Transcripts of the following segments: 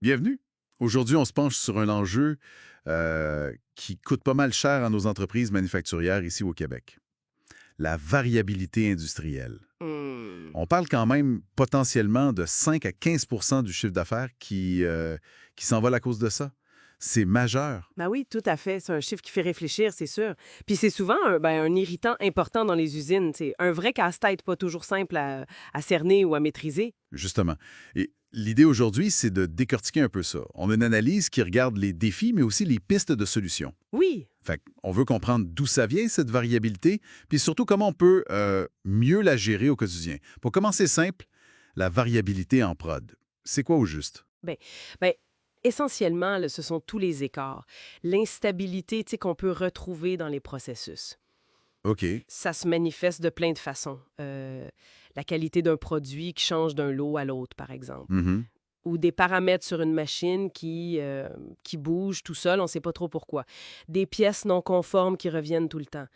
Bienvenue. Aujourd'hui, on se penche sur un enjeu qui coûte pas mal cher à nos entreprises manufacturières ici au Québec. La variabilité industrielle. Mmh. On parle quand même potentiellement de 5 à 15 du chiffre d'affaires qui s'envole à cause de ça. C'est majeur. Ben oui, tout à fait. C'est un chiffre qui fait réfléchir, c'est sûr. Puis c'est souvent un irritant important dans les usines. C'est un vrai casse-tête, pas toujours simple à cerner ou à maîtriser. Justement. Et l'idée aujourd'hui, c'est de décortiquer un peu ça. On a une analyse qui regarde les défis, mais aussi les pistes de solutions. Oui, Fait on veut comprendre d'où ça vient, cette variabilité, puis surtout comment on peut mieux la gérer au quotidien. Pour commencer simple, la variabilité en prod. C'est quoi au juste? ben, ben, essentiellement, là, ce sont tous les écarts. L'instabilité, tu sais, qu'on peut retrouver dans les processus. OK. Ça se manifeste de plein de façons. La qualité d'un produit qui change d'un lot à l'autre, par exemple. Mhm. Ou des paramètres sur une machine qui bougent tout seul, on ne sait pas trop pourquoi. Des pièces non conformes qui reviennent tout le temps.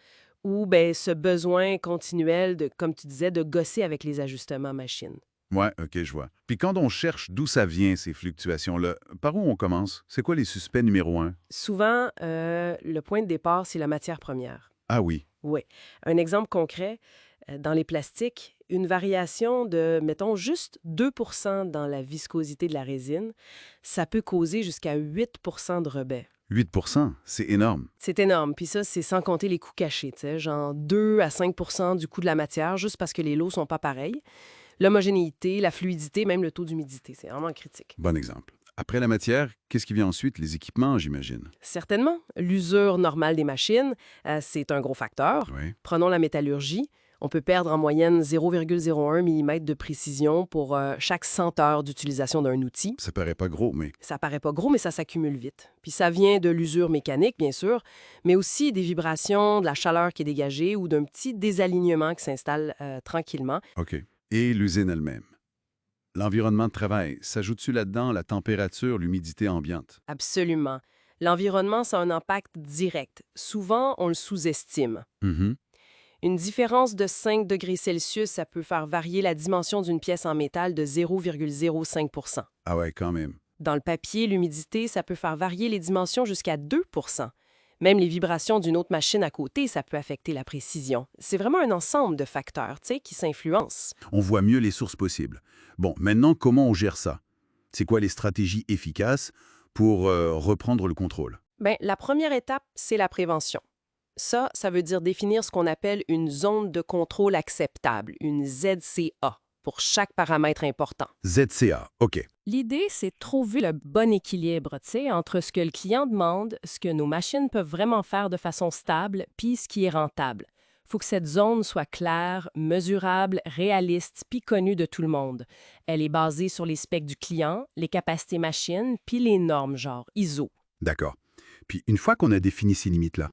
Ou ce besoin continuel, comme tu disais, de gosser avec les ajustements machine. Ouais, OK, je vois. Puis quand on cherche d'où ça vient, ces fluctuations-là, par où on commence? C'est quoi les suspects numéro un? Souvent, le point de départ, c'est la matière première. Ah oui. Oui. Un exemple concret, dans les plastiques, une variation de, mettons, juste 2 dans la viscosité de la résine, ça peut causer jusqu'à 8 de rebais. 8 c'est énorme. C'est énorme. Puis ça, c'est sans compter les coûts cachés, tu sais, genre 2 à 5 du coût de la matière, juste parce que les lots sont pas pareils. L'homogénéité, la fluidité, même le taux d'humidité, c'est vraiment critique. Bon exemple. Après la matière, qu'est-ce qui vient ensuite? Les équipements, j'imagine. Certainement, l'usure normale des machines, c'est un gros facteur. Oui. Prenons la métallurgie. On peut perdre en moyenne 0,01 mm de précision pour chaque 100 heures d'utilisation d'un outil. Ça paraît pas gros, mais Ça paraît pas gros, mais ça s'accumule vite. Puis ça vient de l'usure mécanique, bien sûr, mais aussi des vibrations, de la chaleur qui est dégagée ou d'un petit désalignement qui s'installe tranquillement. OK. Et l'usine elle-même. L'environnement de travail, s'ajoute-tu là-dedans la température, l'humidité ambiante? Absolument. L'environnement, ça a un impact direct. Souvent, on le sous-estime. Mhm. Une différence de 5 degrés Celsius, ça peut faire varier la dimension d'une pièce en métal de 0,05 Ah ouais, quand même. Dans le papier, l'humidité, ça peut faire varier les dimensions jusqu'à 2 Même les vibrations d'une autre machine à côté, ça peut affecter la précision. C'est vraiment un ensemble de facteurs, tu sais, qui s'influencent. On voit mieux les sources possibles. Bon, maintenant, comment on gère ça? C'est quoi les stratégies efficaces pour reprendre le contrôle? La première étape, c'est la prévention. Ça veut dire définir ce qu'on appelle une zone de contrôle acceptable, une ZCA, pour chaque paramètre important. ZCA, OK. L'idée, c'est de trouver le bon équilibre, tu sais, entre ce que le client demande, ce que nos machines peuvent vraiment faire de façon stable, puis ce qui est rentable. Il faut que cette zone soit claire, mesurable, réaliste, puis connue de tout le monde. Elle est basée sur les specs du client, les capacités machines, puis les normes, genre ISO. D'accord. Puis une fois qu'on a défini ces limites-là,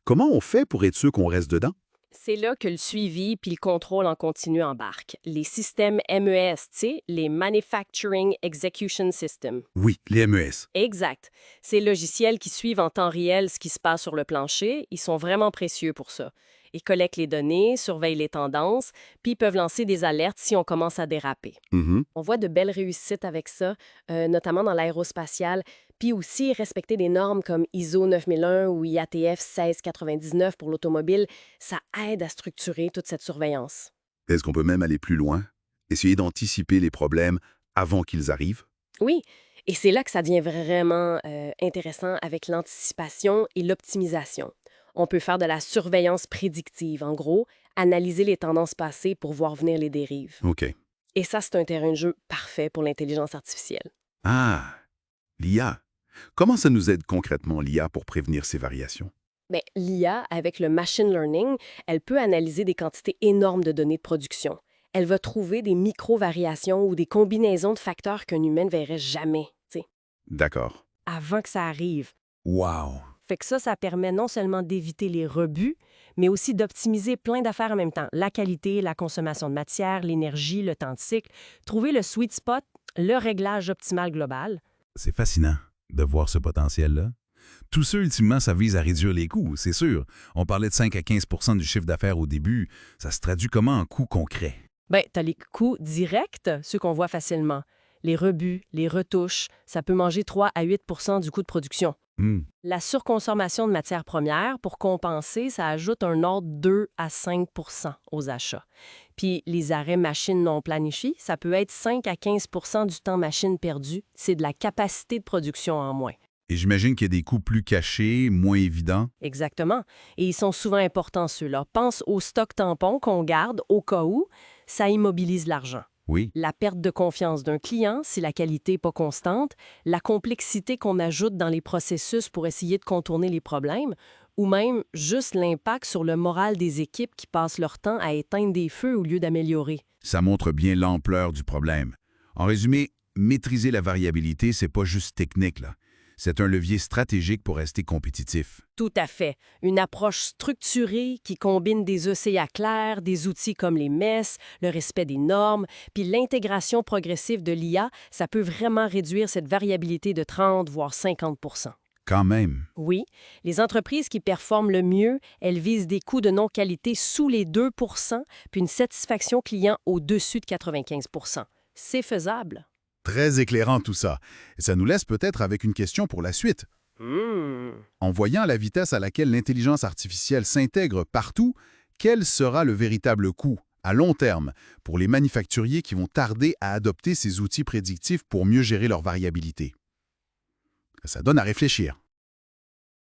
comment on fait pour être sûr qu'on reste dedans? C'est là que le suivi puis le contrôle en continu embarquent. Les systèmes MES, tu sais, les Manufacturing Execution System. Oui, les MES. Exact. Ces logiciels qui suivent en temps réel ce qui se passe sur le plancher, ils sont vraiment précieux pour ça. Ils collectent les données, surveillent les tendances, puis ils peuvent lancer des alertes si on commence à déraper. Mhm. On voit de belles réussites avec ça, notamment dans l'aérospatiale, puis aussi respecter des normes comme ISO 9001 ou IATF 1699 pour l'automobile, ça aide à structurer toute cette surveillance. Est-ce qu'on peut même aller plus loin? Essayer d'anticiper les problèmes avant qu'ils arrivent? Oui, et c'est là que ça devient vraiment intéressant avec l'anticipation et l'optimisation. On peut faire de la surveillance prédictive, en gros, analyser les tendances passées pour voir venir les dérives. OK. Et ça, c'est un terrain de jeu parfait pour l'intelligence artificielle. Ah, l'IA. Comment ça nous aide concrètement, l'IA, pour prévenir ces variations? L'IA, avec le machine learning, elle peut analyser des quantités énormes de données de production. Elle va trouver des micro-variations ou des combinaisons de facteurs qu'un humain ne verrait jamais, tu sais, D'accord. avant que ça arrive. Wow. Fait que ça permet non seulement d'éviter les rebuts, mais aussi d'optimiser plein d'affaires en même temps. La qualité, la consommation de matière, l'énergie, le temps de cycle. Trouver le sweet spot, le réglage optimal global. C'est fascinant de voir ce potentiel-là. Tout ça, ultimement, ça vise à réduire les coûts, c'est sûr. On parlait de 5 à 15 du chiffre d'affaires au début. Ça se traduit comment en coûts concrets? T'as les coûts directs, ceux qu'on voit facilement. Les rebuts, les retouches, ça peut manger 3 à 8 du coût de production. La surconsommation de matières premières, pour compenser, ça ajoute un ordre 2 à 5 aux achats. Puis les arrêts machines non planifiés, ça peut être 5 à 15 du temps machine perdu. C'est de la capacité de production en moins. Et j'imagine qu'il y a des coûts plus cachés, moins évidents. Exactement. Et ils sont souvent importants, ceux-là. Pense au stock tampon qu'on garde au cas où, ça immobilise l'argent. Oui. La perte de confiance d'un client si la qualité n'est pas constante, la complexité qu'on ajoute dans les processus pour essayer de contourner les problèmes, ou même juste l'impact sur le moral des équipes qui passent leur temps à éteindre des feux au lieu d'améliorer. Ça montre bien l'ampleur du problème. En résumé, maîtriser la variabilité, c'est pas juste technique, là. C'est un levier stratégique pour rester compétitif. Tout à fait. Une approche structurée qui combine des ECA clairs, des outils comme les MES, le respect des normes, puis l'intégration progressive de l'IA, ça peut vraiment réduire cette variabilité de 30 voire 50 Quand même. Oui, les entreprises qui performent le mieux, elles visent des coûts de non-qualité sous les 2 puis une satisfaction client au-dessus de 95 C'est faisable. Très éclairant tout ça. Et ça nous laisse peut-être avec une question pour la suite. En voyant la vitesse à laquelle l'intelligence artificielle s'intègre partout, quel sera le véritable coût, à long terme, pour les manufacturiers qui vont tarder à adopter ces outils prédictifs pour mieux gérer leur variabilité? Ça donne à réfléchir.